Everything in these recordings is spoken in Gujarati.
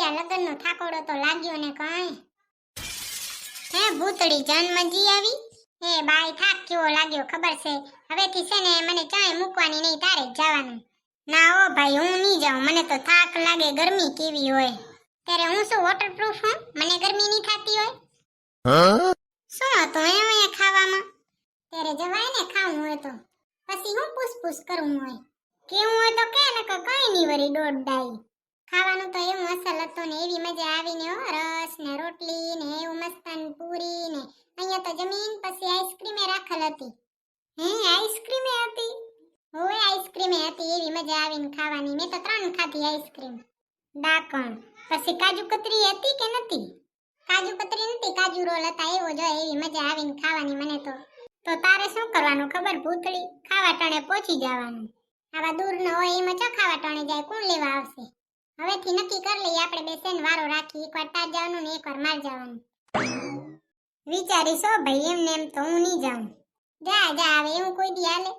કર્યા લગ્નનો ઠાકોડો તો લાગ્યો ને કઈ. હે ભૂતડી જન્મજી આવી. હે બાઈ થાક કેવો લાગ્યો ખબર છે. હવેથી છે ને મને ચાય મૂકવાની નહીં, તારે જ જવાનું. ના ઓ ભાઈ હું નહીં જાઉં, મને તો થાક લાગે, ગરમી કેવી હોય. ત્યારે હું શું વોટરપ્રૂફ હું, મને ગરમી નહીં થતી હોય. શું હતું અહીંયા ખાવામાં? ત્યારે જવાય ને ખાવું હોય તો, પછી હું પૂછ કરું હોય. કેવું હોય તો કે ને કઈ નહીં વરી દોઢ ડાઈ. ખાવાનું તો એવું અસલ હતું ને એવી મજા આવીને હો, રસ ને રોટલી ને એવું મસ્તાન પૂરી ને અહીંયા તો જમીન પછી આઈસ્ક્રીમે રાખેલ હતી. હે આઈસ્ક્રીમે હતી? હોય આઈસ્ક્રીમે હતી, એવી મજા આવીને ખાવાની. મેં તો 3 ખાધી આઈસ્ક્રીમ. ડાકણ પછી કાજુ કતરી હતી કે નથી? કાજુ કતરી નથી, કાજુ રોલ હતા, એવો જો એવી મજા આવીને ખાવાની મને તો. તો તારે શું કરવાનું ખબર ભૂતળી? ખાવા ટાણે પહોંચી જવાનું. આવા દૂર ન હોય એમાં ચા ખાવા ટાણે જાય, કોણ લેવા આવશે? હવેથી નક્કી કરી લઈએ આપણે બે સેન વારો રાખી, એકવાર તાર જવાનું ને એકવાર માર જવાનું. વિચારીશો ભાઈ, એમને એમ તો હું નહીં જાઉં. જા આવે એવું કોઈ દી હાલે?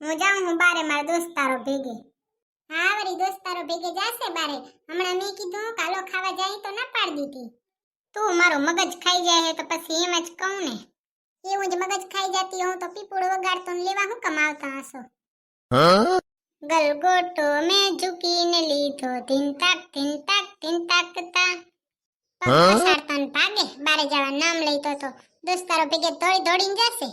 હું જાઉં હું બારે મારા દોસ્તારો ભેગે. હા વરી દોસ્તારો ભેગે જાશે બારે. હમણાં મેં કીધું કાલો ખાવા જાય તો ના પાડી દીધી. તું મારો મગજ ખાઈ જાય તો પછી એમ જ કહું ને. એવું જ મગજ ખાઈ જતી હું તો પીપુડ વગાડતો ને લેવા હું કમાવતા હશો. ગલગોટો મેં ઝૂકીને લીધો, તીન તાક તા. પસારતા ભાગે બારે જવા નામ લઈતો તો દોસ્તારો ભેગે દોડીને જશે.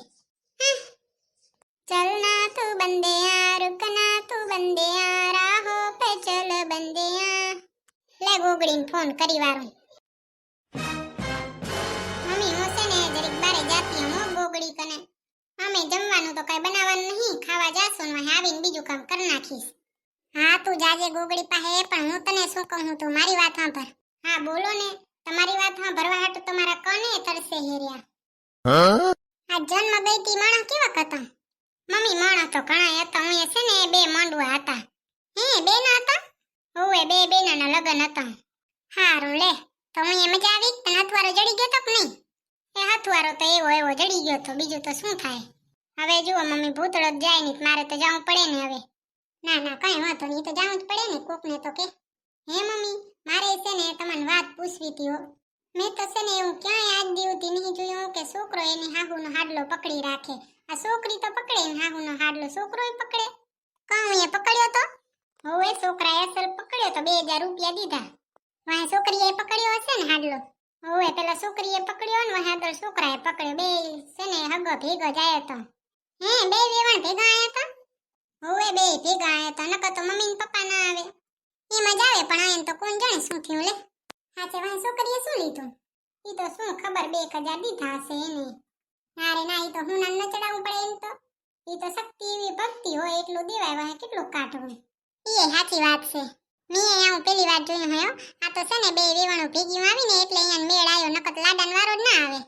ચલના તું બંદિયા, રૂકના તું બંદિયા, રાહો પે ચલ બંદિયા. લે ગોગડીને ફોન કરી વારું. મમ્મી હું છે ને જરીક બારે જાતી હું ગોગડી કને. અમે જમવાનું તો કઈ બનાવવાનું નહીં, ખાવા જાશું ને આવીને બીજું કામ કરી નાખીશ. હા તું જાજે ગોગડી પાસે, પણ હું તને શું કહું, તું મારી વાત સાંભળ. હા બોલો ને, તમારી વાત સાંભળવા હાટુ તમારા કને તરસે હેર્યા. આ જન્મ ગઈતી માણસ કેવા હતા? મમ્મી માણસ તો ઘણા હતા, હું છે ને 2 માંડવા હતા. હે 2 ના હતા? હોવે 2 બેનાના લગન હતા. હારું લે, તો હું મજા આવી? તને હથવારો જડી ગયો તો કે નહીં? એ હથવારો તો એવો જડી ગયો તો, બીજું તો શું થાય. હવે જુઓ મમ્મી ભૂતળો જાય નહીં, મારે તો જવું પડે ને હવે. ના કઈ વાંધો નહીં, તો જવું જ પડે ને કોકને તો કે. હે મમ્મી મારે છે ને તમને વાત પૂછવી હતી હો. મેં તો છે ને એવું ક્યાંય આજ દિવસથી નહીં જોયું કે છોકરો એની હાહુનો હાડલો પકડી રાખે. આ છોકરી તો પકડે ને હાહુનો હાડલો છોકરોય પકડે. કાં એ પકડ્યો તો? હોવે છોકરાએ અસલ પકડ્યો તો 2000 રૂપિયા દીધા. વાહ છોકરીએ પકડ્યો હશે ને હાડલો. હોવે પેલા છોકરીએ પકડ્યો ને હાડલો છોકરાએ પકડ્યો. બે છે ને હગો ભેગો જ આયો તો. હે 2 વેવાણ ભેગા આયા હતા? હોવે 2 ભેગા આયા હતા, નકર તો મમ્મી ને પપ્પા ના આવે. એમાં જ આવે પણ આયન તો કોણ જાણે શું થયું લે. હાચે વાહ છોકરીએ શું લીધું? ઈ તો શું ખબર 1000 દીધા હશે એને. નારે ના ઈ તો હું ના ચડાવવું પડે એમ તો. ઈ તો શક્તિ એવી ભક્તિ હોય એટલું દેવાય, વાહ કેટલું કાઢવું. ઈ સાચી વાત છે. મેં અહીંયા પહેલી વાર જોયું હે. આ તો છે ને 2 વેવાણો ભેગી આવીને એટલે અહીંયા મેળ આવ્યો, નકર લાડાન વારો જ ના આવે.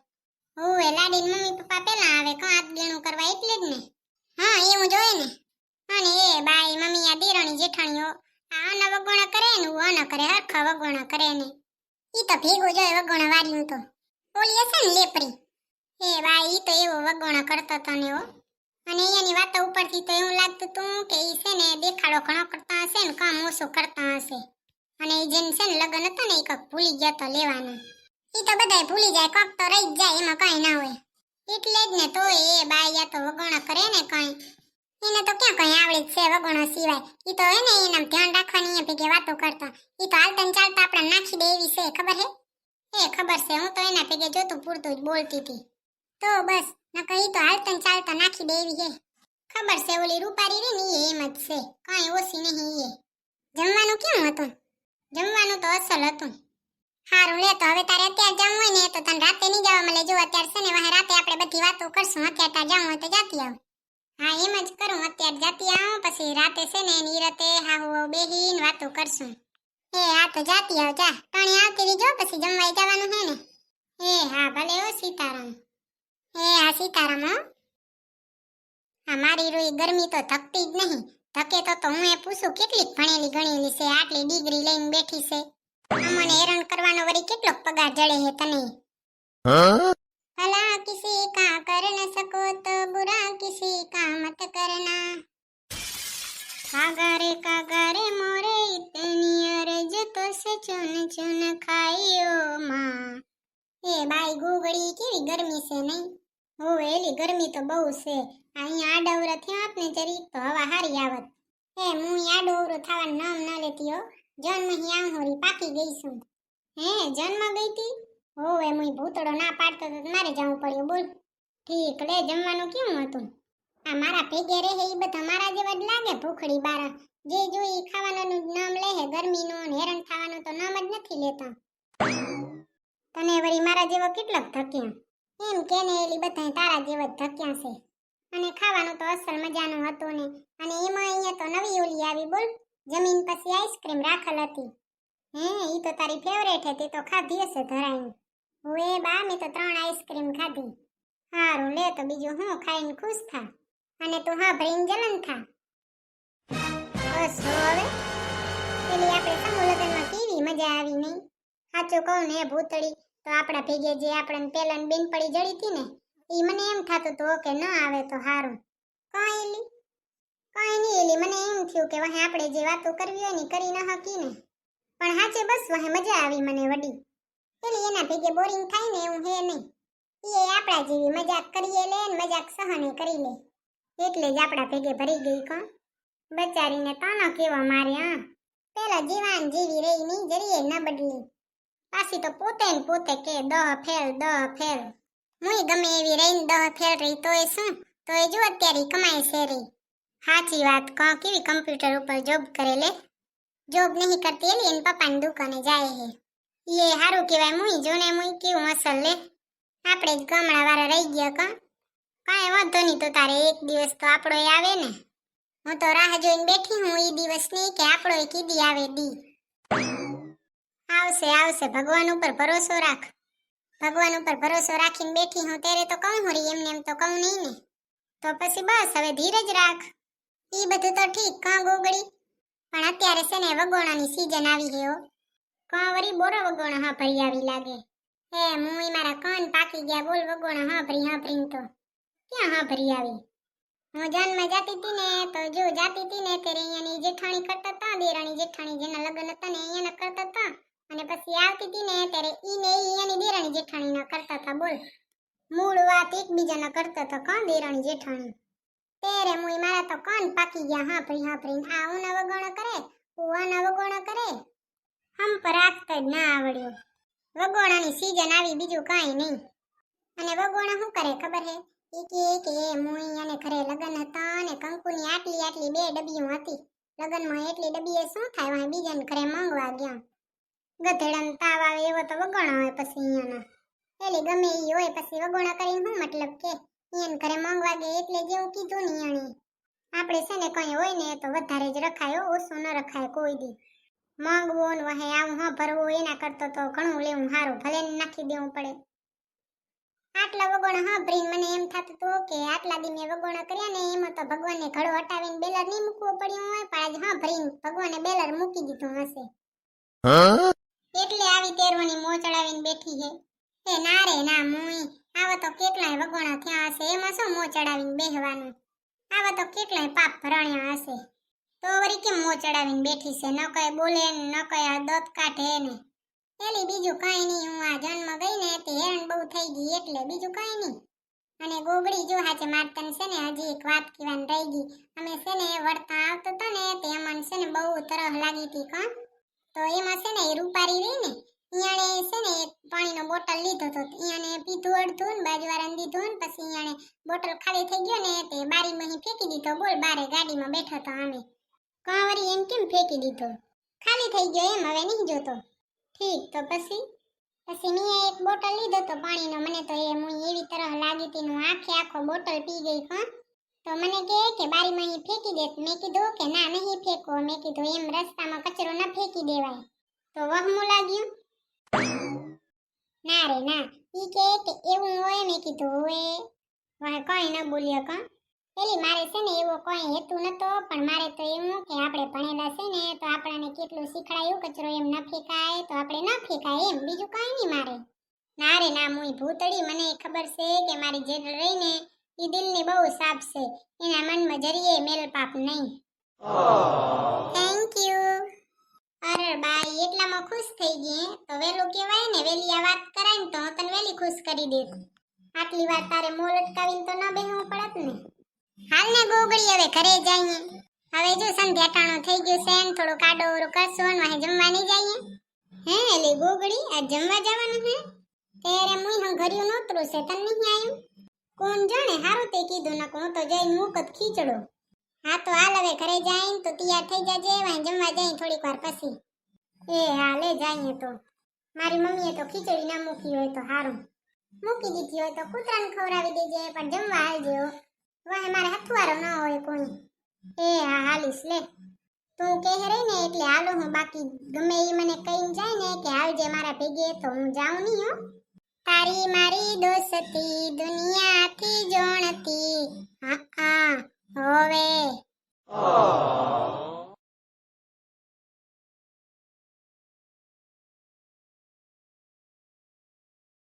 હોવે લાડીન મમ્મી પપ્પા પેલા આવે, કાંત ગેણું કરવા એટલે જ ને. હા એવું જોઈએ ને. અને એ બાઈ મમ્મી આ દેરાણી જેઠાણીઓ આના વગોણા કરે ને હું આના કરે, હરખા વગોણા કરે ને. ઈ તો ભેગું જોય વગોણા વાર્યું તો. ઓલી હશે ને લેપરી. એ બાઈ ઈ તો એવો વગોણા કરતો હતો ને હો. અને અહીંયાની વાતો ઉપરથી તો એવું લાગતું હતું કે ઈ છે ને દેખાડો ઘણો કરતા હશે ને કામ ઓછું કરતા હશે. અને ઈ જેન છે ને લગન હતા ને ઈ કાંક ભૂલી ગયા તો લેવાનું. ઈ તો બધાય ભૂલી જાય, કાંક તો રહી જ જાય, એમાં કાંઈ ના હોય. એટલે જ ને તોય એ બાઈ આ તો વગોણા કરે ને કાંઈ. એને તો ક્યાં કઈ આવડે છે વગોણા સિવાય. ઈ તો હે ને એના ધ્યાન રાખવાની ભેગે વાતો કરતા. ઈ તો હાલતા ચાલતા આપણે નાખી દે એવી છે, ખબર હે? એ ખબર છે, હું તો એના ભેગે જોતું પૂરતું જ બોલતી હતી. તો બસ નકર ઈ તો હાલતા ચાલતા નાખી દે એવી હે. ખબર છે ઓલી રૂપારી રે ને ઈ એમ જ છે, કાંઈ ઓછી નહીં ઈ. જમવાનું કેવું હતું? જમવાનું તો અસલ હતું. હારું લે, તો હવે તારે અત્યારે જમવું હોય ને તો તને રાતે નહીં જવા મળે. જો અત્યારે છે ને વાહ રાતે આપણે બધી વાતો કરશું. અત્યારે તાર જમવું હોય તો જાતી આવ. હા એમ જ કરું, અત્યારે જાતી આવું પછી રાતે છે ને નીરતે હાહુ બેહીને વાતો કરશું. એ હા તો જાતી આવ, જા ટાણી આવતી રહીજો, પછી જમવાય જવાનું હે ને. એ હા ભલે હો સીતારામ. એ હા સીતારામ હો. હા મારી રૂઈ ગરમી તો ધકતી જ નહીં. ધકે તો હું એ પૂછું કેટલીક ભણેલી ગણેલી છે, આટલી ડિગ્રી લઈને બેઠી છે. અમને હેરાન કરવાનો વળી કેટલો પગાર જડે હે તને. ભલા કિસી કા કર ન સકો તો બુરા કિસી કા મત કરના. કાગરે મોરે ઇતની અરજ તો સે ચૂન ચૂન ખાયો માં. એ બાઈ ગોગડી કેવી ગરમી છે નહીં? હો એલી ગરમી તો બહુ છે. અહીંયા આડવરા થયા આપને જરીક તો હવા હારી આવત. હું આડવરો થવાનું નામ ન લેતી હો. જન્મ અહીં હોરી પાકી ગઈ છું. જન્મ ગઈ તી? હોવે મુઈ ભૂતડો ના પાડતો તો મારે જવું પડ્યું બોલ. ઠીક લે જમવાનું કેવું હતું? આ મારા ભેગે રહે એ બધા મારા જેવા જ લાગે ભૂખડી બારા. જે જોઈ ખાવાનું નામ લે હે ગરમીનું ને હેરાન થવાનું તો નામ જ નથી લેતા. તને વળી મારા જેવો કેટલાક ધક્યા? એમ કે ને એલી બધાય તારા જેવા જ ધક્યા છે. અને ખાવાનું તો અસલ મજાનું હતું ને. અને એમાં અહીંયા તો નવી ઓલી આવી બોલ. જમીન પછી આઈસ્ક્રીમ રાખેલ હતી. ઈ તો તારી ફેવરેટ હતી તો ખાધી હશે ધરાઈને. ઓએ બા મેં તો 3 આઈસ્ક્રીમ ખાધી. હારું લે તો બીજું હું ખાઈને ખુશ થા. અને તું હા ભરીને જલન થા. બસ હવે પેલી આપણે સમૂહ લગ્નમાં કેવી મજા આવી નહીં? સાચું કહું ને ભૂતળી તો આપણા ભેગે જે આપણને પેલા બેનપડી જડી હતી ને ઈ મને એમ થતું હતું કે ન આવે તો હારું. કાંઈ નહીં એલી મને એમ થયું કે વહે આપણે જે વાતો કરવી હોય ને કરી ન હકી ને. પણ હાચે બસ વહે મજા આવી મને વડી. પેલી એના ભેગે બોરિંગ થાય ને એવું હે નહીં. એ આપણા જેવી મજાક કરીએ લે ને મજાક સહને કરી લે એટલે જ આપણા ભેગે ભરી ગઈ કોણ. બચારીને તાનો કેવો માર્યા. પેલા જીવાન જેવી રહી નહીં જરીએ ન બદલી. પાછી તો પોતે ને પોતે કે 10 ફેલ. મુઈ ગમે એવી રહીને 10 ફેલ રહી તોય શું? તોય જો અત્યારે કમાય છે રહી. સાચી વાત કહો કેવી કમ્પ્યુટર ઉપર જોબ કરે લે. જોબ નહીં કરતી એલી એને પપ્પાની દુકાને જાય હે. એ હારું કહેવાય મુઈ જોને મુઈ કેવું અસલ લે. આપણે જ ગામડા વાળા રહી ગયા કા. કાંઈ વાંધો નહીં તો તારે એક દિવસ તો આપણો આવે ને. હું તો રાહ જોઈને બેઠી હું ઈ દિવસની કે આપણો કીધી આવે દી. આવશે ભગવાન ઉપર ભરોસો રાખ. ભગવાન ઉપર ભરોસો રાખીને બેઠી હું ત્યારે તો કહું હોરી એમને એમ તો કહું નહીં ને. તો પછી બસ હવે ધીરજ રાખ. ઈ બધું તો ઠીક કાં ગોગડી. પણ અત્યારે છે ને વગોણાની સીઝન આવી છે હો. કાં વરી બોરો વગોણા હા ભરી આવી લાગે. મુઈ મારા કાન પાકી ગયા બોલ વગોણા હા ભરીને તો. ક્યાં હા ભરી આવી? હું જન્મ જાતી હતી ને તો જો જાતી હતી ને ત્યારે અહીંયાની જેઠાણી કરતા હતા. દેરાણી જેઠાણી જેના લગ્ન હતા ને અહીંયાના કરતા હતા. અને પછી આવતી હતી ને ત્યારે ઈને અહીંયાની દેરાણી જેઠાણીના કરતા હતા બોલ. મૂળ વાત એકબીજાના કરતા હતા કાં દેરાણી જેઠાણી. ત્યારે મુઈ મારા તો કાન પાકી ગયા હા ભરી આ ઉના વગોણા કરે ઉવાના વગોણા કરે. હમ પર રાખતા જ ના આવડ્યો. વગોણાની સીઝન આવી બીજું કાંઈ નહીં. અને વગોણા શું કરે ખબર હે? કે મુઈ અને ઘરે લગન હતા અને કંકુની આટલી 2 ડબ્બીઓ હતી. લગનમાં એટલી ડબ્બીએ શું થાય વાહ બીજાને ઘરે માંગવા ગયા. ગધેડાને તાવ આવે એવો તો વગોણા હોય પછી અહીંયાના. એલી ગમે ઈ હોય પછી વગોણા કરીને શું મતલબ કે અહીંયાને ઘરે માંગવા ગયા એટલે જેવું કીધું ને અહીંયાને. આપણે છે ને કંઈ હોય ને તો વધારે જ રખાય ઓછું ન રખાય કોઈ દી. માંગવું ને વહે આવું હા ભરવું એના કરતો તો ઘણું લેવું સારું ભલે નાખી દેવું પડે. આટલા વગોણા હા ભરીને મને એમ થતું હતું કે આટલા દી મેં વગોણા કર્યા ને એમાં તો ભગવાનને ઘડો હટાવીને બેલર નહીં મૂકવો પડ્યું હોય પણ આજ હા ભરીને ભગવાને બેલર મૂકી દીધું હશે. એટલે આવી તેરવાની મોં ચડાવીને બેઠી હે. ના રે ના મુઈ આવા તો કેટલાય વગોણા થયા હશે એમાં શું મોં ચડાવીને બેહવાનું. આવા તો કેટલાય પાપ ભરાણ્યા હશે. તો વળી કેમ મોં ચડાવીને બેઠી છે? ન કઈ બોલે ને ન કઈ દત કાઢે ને. એલી બીજું કાંઈ નહીં હું આ જન્મ ગઈ ને તે હેરાન બહુ થઈ ગઈ એટલે બીજું કાંઈ નહીં. અને ગોગડી જો હાચે માર તને છે ને હજી એક વાત કહેવાની રહી ગઈ. અમે છે ને વળતા આવતો તો ને તે અમને છે ને બહુ તરહ લાગી હતી કાં. તો એમાં છે ને એ રૂપારી રહી ને ઈયાણે છે ને એક પાણીનો બોટલ લીધો તો ઈયાણે પીધું અડધું ને બાજુવાળાને દીધું ને પછી ઈયાણે બોટલ ખાલી થઈ ગયો ને તે બારીમાં ફેંકી દીધો બોલ. બારે ગાડીમાં બેઠો તો અમે કાંવરી એમ કેમ ફેંકી દીધો? ખાલી થઈ ગયો એમ હવે નહીં જોતો. ઠીક તો પછી મેં એક બોટલ લીધો તો પાણીનો. મને તો એ મુઈ એવી તરહ લાગી હતી હું આખો બોટલ પી ગઈ કાં. તો મને કે બારીમાં અહીં ફેંકી દે. મેં કીધું કે ના નહીં ફેંકો. મેં કીધું એમ રસ્તામાં કચરો ન ફેંકી દેવાય. તો વહમું લાગ્યું. ના રે ના ઈ કે એવું હોય. મેં કીધું હોય વાહ કંઈ ન બોલ્યો કાં. પેલી મારે છે ને એવો કોઈ હેતુ નતો પણ મારે તો એવું કે આપણે ભણેલા છે ને તો આપણને કેટલું શીખડાયું કચરો એમ ન ફેંકાય તો આપણે ન ફેંકાય એમ બીજું કાંઈ નહીં મારે. ના રે ના મુઈ ભૂતડી મને ખબર છે કે મારી જેઠ રહી ને ઈ દિલની બહુ સાફ છે. એના મનમાં જરીએ મેલ પાપ નહીં. Thank you. અરે બાઈ એટલામાં ખુશ થઈ ગઈ હે? તો વેલું કહેવાય ને, વેલી આ વાત કરાય ને તો હું તને વેલી ખુશ કરી દેત. આટલી વાર તારે મોલ અટકાવીને તો ન બેહવું પડત ને. હાલ ને ગોગડી હવે ઘરે જઈએ. હવે જો સંધ્યા ટાણો થઈ ગયું છે ને થોડું કાડોરું કરશું ને વાહે જમવા નહીં જઈએ. હે એલી ગોગડી આ જમવા જવાનું હે? તેરે મુઈ હંઘર્યું નોતરું છે તને નહીં આવ્યું? કોણ જાણે હારું તે કીધું નક હું તો જઈને મૂકત ખીચડો. હા તો હાલ હવે ઘરે જઈને તો તૈયાર થઈ જાજે વાહે જમવા જઈએ થોડીક વાર પછી. એ હાલે જઈએ તો. મારી મમ્મીએ તો ખીચડી ના મૂકી હોય તો હારું. મૂકી દીધી હોય તો કૂતરાને ખવડાવી દેજે પણ જમવા આવજો. વાહે મારે હથવારો ન હોય કોઈ. એ હા હાલીશ લે. તું કહે રહી ને એટલે હાલો હું, બાકી ગમે એ મને કહીને જાય ને કે આવજે મારા ભેગે તો હું જાઉં નહીં હો. તારી મારી દોસ્તી દુનિયાથી જોણતી. હા